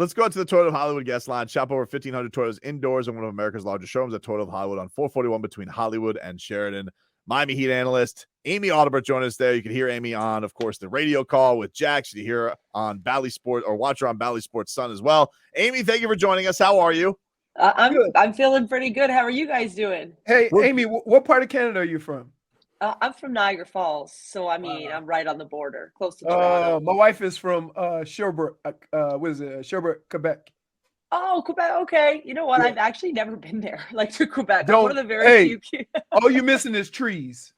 Let's go out to the Toyota of Hollywood guest line. Shop over 1,500 Toyotas indoors in one of America's largest showrooms at Toyota of Hollywood on 441 between Hollywood and Sheridan. Miami Heat analyst Amy Audibert joined us there. You can hear Amy on, of course, the radio call with Jax. You can hear her on Bally Sport or watch her on Bally Sports Sun as well. Amy, thank you for joining us. How are you? I'm feeling pretty good. How are you guys doing? Hey, Amy, what part of Canada are you from? I'm from Niagara Falls, so I'm right on the border, close to Toronto. My wife is from Sherbrooke. Sherbrooke, Quebec. Oh, Quebec. Okay. You know what? Yeah. I've actually never been there, like to Quebec. I'm one of the very few. All you're missing is trees.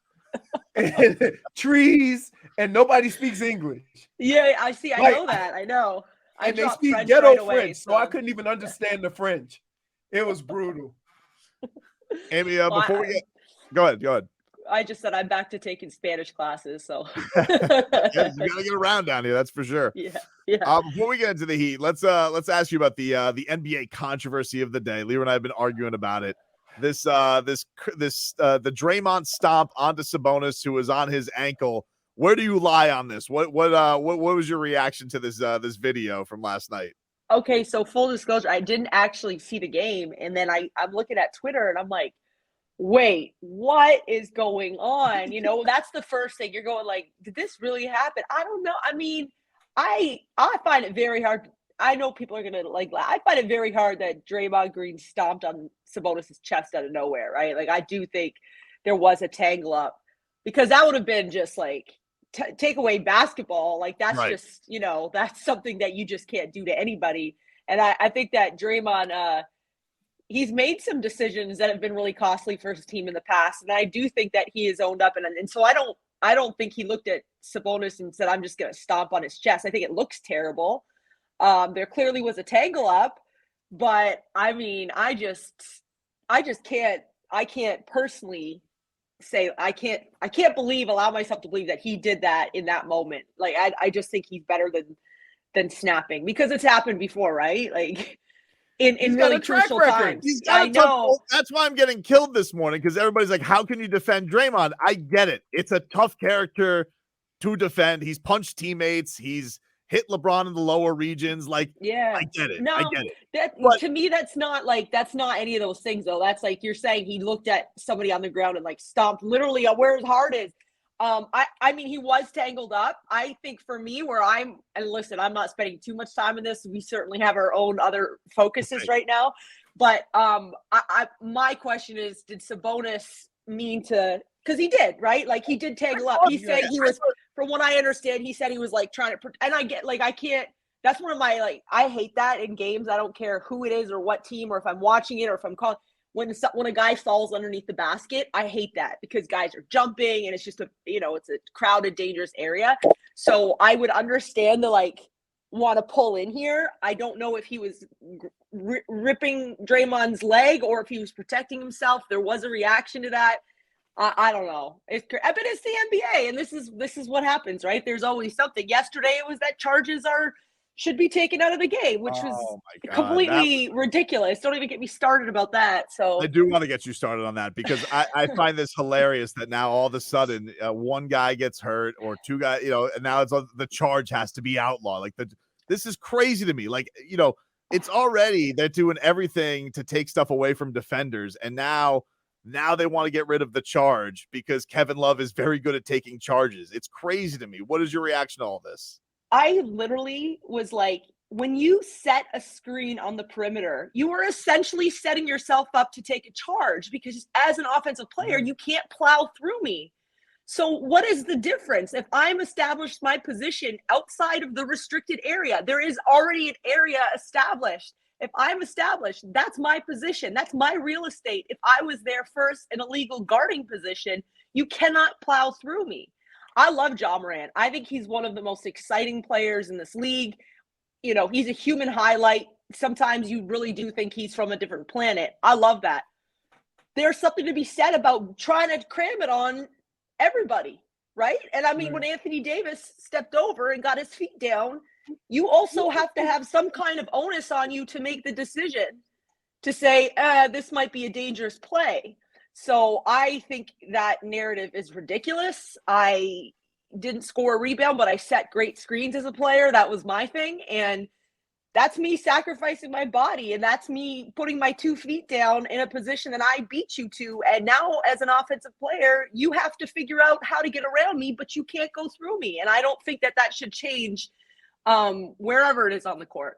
Trees, and nobody speaks English. Yeah, I see. I know that. I know. And they speak French ghetto French, so I couldn't even understand the French. It was brutal. Amy, before we get – go ahead. I just said I'm back to taking Spanish classes, so yeah, you gotta get around down here, that's for sure. Yeah. Before we get into the Heat, let's ask you about the NBA controversy of the day. Leroy and I have been arguing about it. The Draymond stomp onto Sabonis, who was on his ankle. Where do you lie on this? What was your reaction to this video from last night? Okay, so full disclosure, I didn't actually see the game, and then I'm looking at Twitter and I'm like, wait, what is going on? You know, that's the first thing. You're going like, did this really happen? I don't know. I mean, I find it very hard. I know people are going to like, I find it very hard that Draymond Green stomped on Sabonis' chest out of nowhere, right? Like, I do think there was a tangle up, because that would have been just like take away basketball. Like, that's right. Just, you know, that's something that you just can't do to anybody. And I think that Draymond, he's made some decisions that have been really costly for his team in the past. And I do think that he has owned up. And so I don't think he looked at Sabonis and said, I'm just going to stomp on his chest. I think it looks terrible. There clearly was a tangle up, but I mean, I can't personally say, I can't allow myself to believe that he did that in that moment. Like, I just think he's better than snapping, because it's happened before, right? Like, in really crucial times. I know. That's why I'm getting killed this morning, because everybody's like, how can you defend Draymond? I get it. It's a tough character to defend. He's punched teammates. He's hit LeBron in the lower regions. Like, yeah, I get it. No, I get it. To me, that's not any of those things, though. That's like, you're saying he looked at somebody on the ground and like stomped literally where his heart is. I mean, he was tangled up. I think for me, and listen, I'm not spending too much time in this. We certainly have our own other focuses right now. But my question is, did Sabonis mean to, because he did, right? Like, he did tangle up. He said he was, from what I understand, he said he was like trying to, and I get, like, I can't, that's one of my, like, I hate that in games. I don't care who it is or what team, or if I'm watching it or if I'm calling. When a guy falls underneath the basket, I hate that, because guys are jumping and it's just it's a crowded, dangerous area. So I would understand the want to pull in here. I don't know if he was ripping Draymond's leg or if he was protecting himself. There was a reaction to that. I don't know. But it's the NBA, and this is what happens, right? There's always something. Yesterday it was that charges should be taken out of the game, which was completely ridiculous. Don't even get me started about that. So I do want to get you started on that, because I find this hilarious that now all of a sudden one guy gets hurt or two guys, and now it's the charge has to be outlawed. Like, this is crazy to me. Like, it's already, they're doing everything to take stuff away from defenders, and now they want to get rid of the charge because Kevin Love is very good at taking charges. It's crazy to me. What is your reaction to all this? I literally was like, when you set a screen on the perimeter, you are essentially setting yourself up to take a charge, because as an offensive player, you can't plow through me. So what is the difference? If I'm established my position outside of the restricted area, there is already an area established. If I'm established, that's my position. That's my real estate. If I was there first in a legal guarding position, you cannot plow through me. I love Ja Morant. I think he's one of the most exciting players in this league. He's a human highlight. Sometimes you really do think he's from a different planet. I love that. There's something to be said about trying to cram it on everybody, right? And I mean, when Anthony Davis stepped over and got his feet down, you also have to have some kind of onus on you to make the decision to say, this might be a dangerous play. So I think that narrative is ridiculous. I didn't score a rebound, but I set great screens as a player. That was my thing. And that's me sacrificing my body, and that's me putting my 2 feet down in a position that I beat you to. And now, as an offensive player, you have to figure out how to get around me, but you can't go through me. And I don't think that should change wherever it is on the court.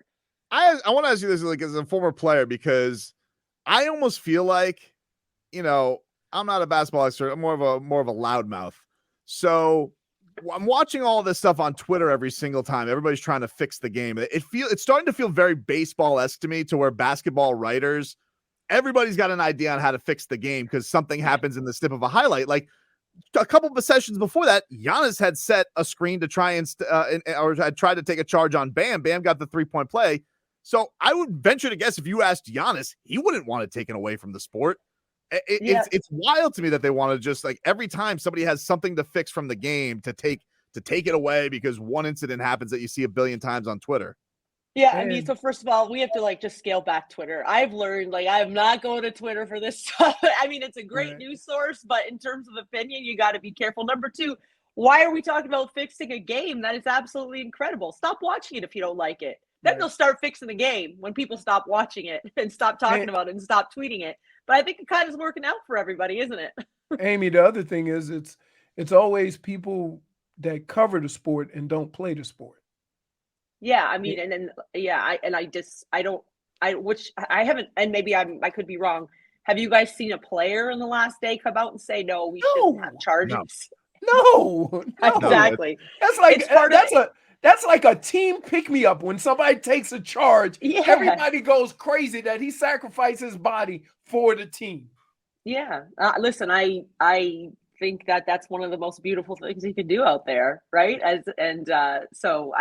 I want to ask you this, like, as a former player, because I almost feel like, I'm not a basketball expert. I'm more of a loudmouth. So I'm watching all this stuff on Twitter every single time. Everybody's trying to fix the game. It's starting to feel very baseball-esque to me, to where basketball writers, everybody's got an idea on how to fix the game because something happens in the snip of a highlight. Like a couple of sessions before that, Giannis had set a screen to try or had tried to take a charge on Bam. Bam got the 3-point play. So I would venture to guess if you asked Giannis, he wouldn't want it taken away from the sport. It's wild to me that they want to just, like, every time somebody has something to fix from the game to take it away because one incident happens that you see a billion times on Twitter. Yeah, I mean, so first of all, we have to just scale back Twitter. I've learned I'm not going to Twitter for this stuff. I mean, it's a great news source, but in terms of opinion, you got to be careful. Number two, why are we talking about fixing a game that is absolutely incredible? Stop watching it if you don't like it. Then they'll start fixing the game when people stop watching it and stop talking about it and stop tweeting it. But I think it kind of is working out for everybody, isn't it? Amy, the other thing is it's always people that cover the sport and don't play the sport. Yeah, I mean, I haven't, and maybe I could be wrong. Have you guys seen a player in the last day come out and say, no, we shouldn't have charges? No. Exactly. That's like a team pick-me-up. When somebody takes a charge, everybody goes crazy that he sacrificed his body for the team. Yeah. Listen, I think that's one of the most beautiful things you can do out there, right? So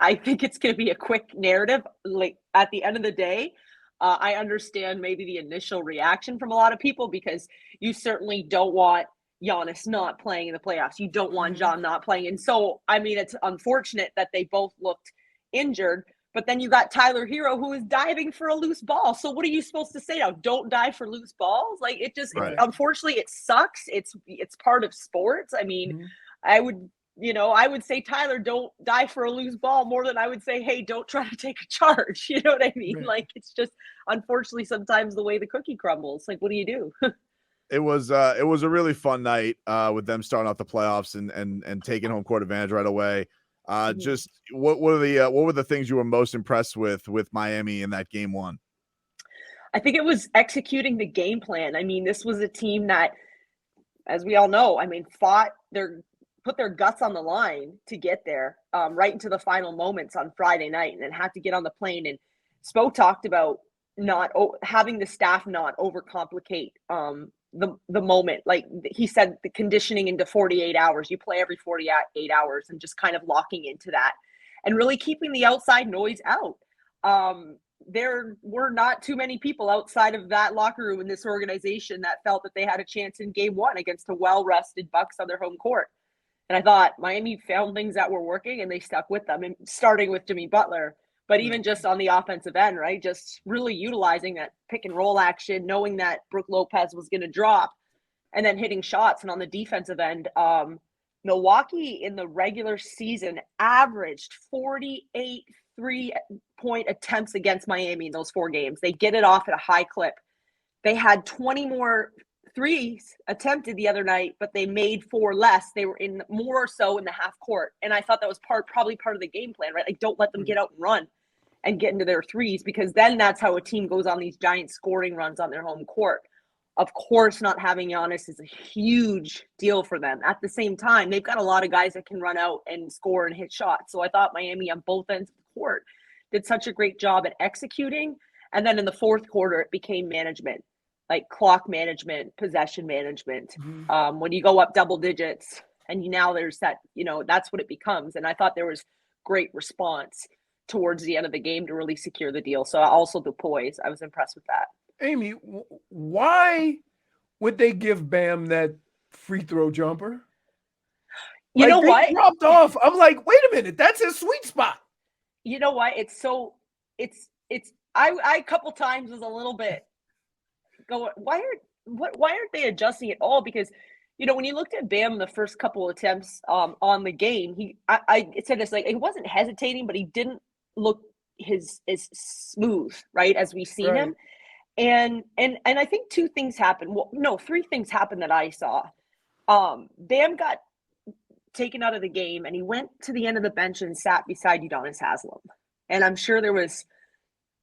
I think it's going to be a quick narrative. Like, at the end of the day, I understand maybe the initial reaction from a lot of people, because you certainly don't want Giannis not playing in the playoffs. You don't want John not playing. And so, I mean, it's unfortunate that they both looked injured, but then you got Tyler Herro, who is diving for a loose ball. So what are you supposed to say now? Don't dive for loose balls? Like, it just, unfortunately, it sucks. It's part of sports. I mean, I would say, Tyler, don't dive for a loose ball more than I would say, hey, don't try to take a charge. You know what I mean? Like, it's just, unfortunately, sometimes the way the cookie crumbles. Like, what do you do? It was a really fun night with them starting off the playoffs and taking home court advantage right away. Just what were the things you were most impressed with Miami in that game one? I think it was executing the game plan. I mean, this was a team that, as we all know, I mean, put their guts on the line to get there, right into the final moments on Friday night, and then had to get on the plane. And Spo talked about not having the staff not overcomplicate the moment. Like he said, the conditioning into 48 hours, you play every 48 hours, and just kind of locking into that and really keeping the outside noise out. There were not too many people outside of that locker room in this organization that felt that they had a chance in game one against a well-rested Bucks on their home court. And I thought Miami found things that were working and they stuck with them, and starting with Jimmy Butler. But even just on the offensive end, right, just really utilizing that pick and roll action, knowing that Brook Lopez was going to drop, and then hitting shots. And on the defensive end, Milwaukee in the regular season averaged 48 3-point attempts against Miami in those 4 games. They get it off at a high clip. They had 20 more threes attempted the other night, but they made 4 less. They were in more so in the half court. And I thought that was probably part of the game plan, right? Like, don't let them get out and run and get into their threes, because then that's how a team goes on these giant scoring runs on their home court. Of course, not having Giannis is a huge deal for them. At the same time, they've got a lot of guys that can run out and score and hit shots. So I thought Miami on both ends of the court did such a great job at executing. And then in the fourth quarter, it became management, like clock management, possession management. When you go up double digits and now there's that, that's what it becomes. And I thought there was great response towards the end of the game to really secure the deal. So also the poise, I was impressed with that. Amy, why would they give Bam that free throw jumper? You know what? Dropped off. I'm like, wait a minute, that's his sweet spot. You know what? I a couple times was a little bit going, why aren't they adjusting at all? Because, when you looked at Bam the first couple attempts on the game, I said this, like, he wasn't hesitating, but he didn't look is smooth, right, as we've seen him. And I think two things happened. Well, no, three things happened that I saw. Bam got taken out of the game, and he went to the end of the bench and sat beside Udonis Haslem. And I'm sure there was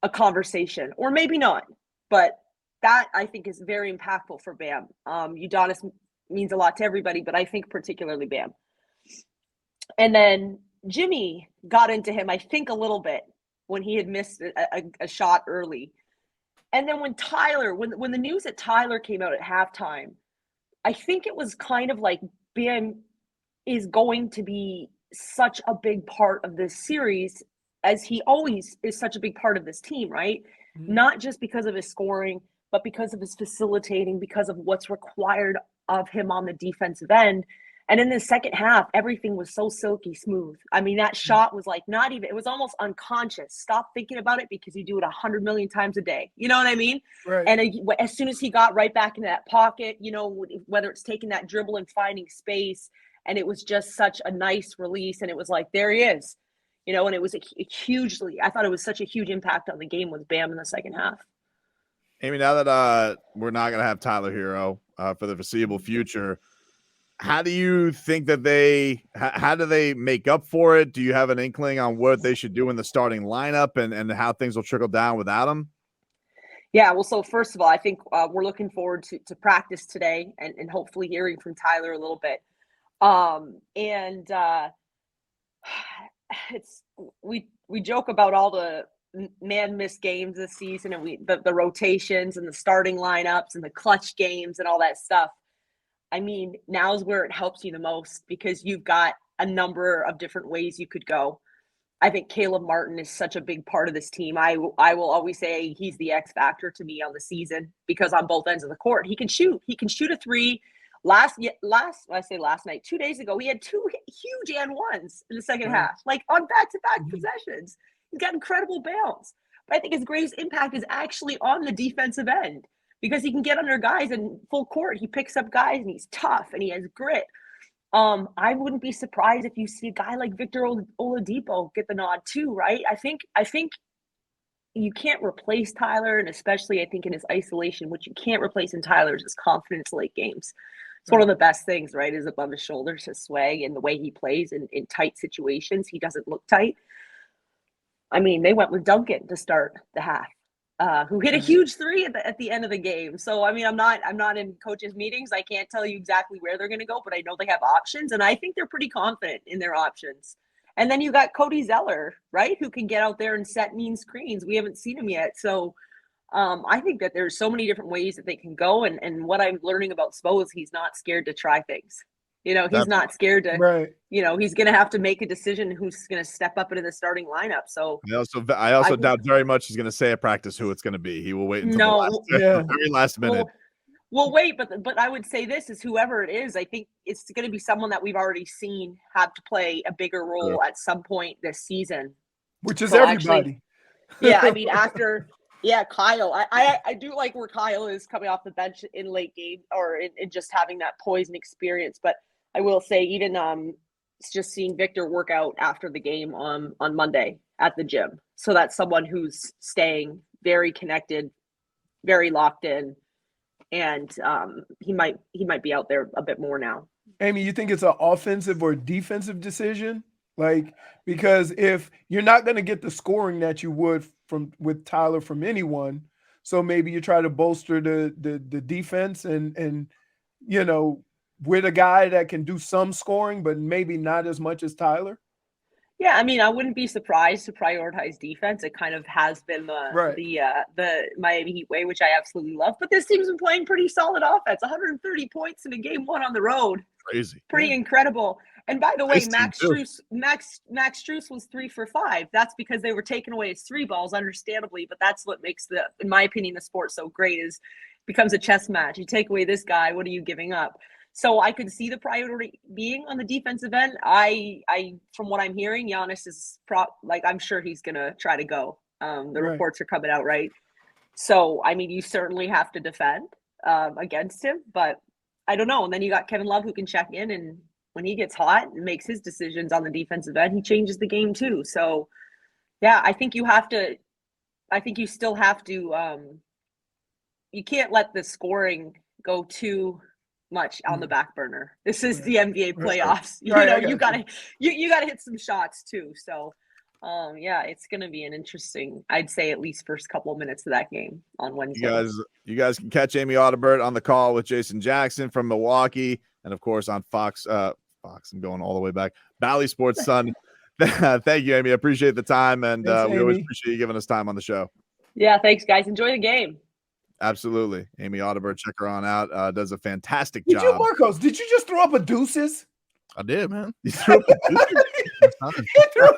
a conversation, or maybe not, but that I think is very impactful for Bam. Udonis means a lot to everybody, but I think particularly Bam. And then Jimmy got into him, I think, a little bit when he had missed a shot early. And then when the news that Tyler came out at halftime, I think it was kind of like Bam is going to be such a big part of this series, as he always is such a big part of this team, right? Mm-hmm. Not just because of his scoring, but because of his facilitating, because of what's required of him on the defensive end. And in the second half, everything was so silky smooth. I mean, that shot was like not even, it was almost unconscious. Stop thinking about it because you do it 100 million times a day. You know what I mean? Right. And as soon as he got right back into that pocket, you know, whether it's taking that dribble and finding space, and it was just such a nice release. And it was like, there he is, you know, and it was I thought it was such a huge impact on the game with Bam in the second half. Amy, now that we're not going to have Tyler Herro for the foreseeable future, how do you think that how do they make up for it? Do you have an inkling on what they should do in the starting lineup and how things will trickle down without him? Yeah, well, so first of all, I think we're looking forward to practice today and hopefully hearing from Tyler a little bit. We joke about all the man-missed games this season, and the rotations and the starting lineups and the clutch games and all that stuff. I mean, now's where it helps you the most because you've got a number of different ways you could go. I think Caleb Martin is such a big part of this team. I will always say he's the X factor to me on the season because on both ends of the court, he can shoot. He can shoot a three. Last night, 2 days ago, he had two huge and ones in the second half, like on back-to-back possessions. He's got incredible bounce. But I think his greatest impact is actually on the defensive end because he can get under guys in full court. He picks up guys and he's tough and he has grit. I wouldn't be surprised if you see a guy like Victor Oladipo get the nod too, right? I think you can't replace Tyler, and especially I think in his isolation, what you can't replace in Tyler is his confidence late games. It's one of the best things, right, is above his shoulders, his swag, and the way he plays in tight situations. He doesn't look tight. I mean, they went with Duncan to start the half, who hit a huge three at the end of the game. So, I mean, I'm not in coaches' meetings. I can't tell you exactly where they're going to go, but I know they have options, and I think they're pretty confident in their options. And then you got Cody Zeller, right, who can get out there and set mean screens. We haven't seen him yet. So I think that there's so many different ways that they can go. And what I'm learning about Spo is he's not scared to try things. You know, he's not scared to, you know, he's going to have to make a decision who's going to step up into the starting lineup. So I also doubt very much he's going to say at practice who it's going to be. He will wait until the very last minute. Well, wait, but I would say this is whoever it is, I think it's going to be someone that we've already seen have to play a bigger role at some point this season. Which is everybody. I mean, Kyle. I do like where Kyle is coming off the bench in late game or in just having that poise and experience. But I will say even just seeing Victor work out after the game on Monday at the gym. So that's someone who's staying very connected, very locked in. And he might be out there a bit more now. Amy, you think it's an offensive or defensive decision? Like, because if you're not going to get the scoring that you would with Tyler from anyone, so maybe you try to bolster the defense and you know, with a guy that can do some scoring, but maybe not as much as Tyler. Yeah, I mean, I wouldn't be surprised to prioritize defense. It kind of has been the Miami Heat way, which I absolutely love. But this team's been playing pretty solid offense. 130 points in a game one on the road. Crazy. Pretty incredible. And by the way, Max Strus was 3 for 5. That's because they were taking away his three balls, understandably. But that's what makes in my opinion, the sport so great is becomes a chess match. You take away this guy, what are you giving up? So I could see the priority being on the defensive end. I from what I'm hearing, Giannis is I'm sure he's gonna try to go. The reports are coming out, right? So I mean, you certainly have to defend against him, but I don't know. And then you got Kevin Love who can check in, and when he gets hot and makes his decisions on the defensive end, he changes the game too. So Yeah, I think you still have to you can't let the scoring go too much on the back burner. This is the NBA playoffs. Right, You gotta hit some shots too. So yeah, it's gonna be an interesting, I'd say, at least first couple of minutes of that game on Wednesday. You guys can catch Amy Audibert on the call with Jason Jackson from Milwaukee, and of course on Fox. I'm going all the way back. Bally Sports Sun. Thank you, Amy. I appreciate the time, and Thanks, we always Amy. appreciate you giving us time on the show. Yeah, thanks, guys. Enjoy the game. Absolutely. Amy Audibert, check her on out. Does a fantastic Did job. Marcos, did you just throw up a deuces? I did, man. You threw up a deuces? He threw up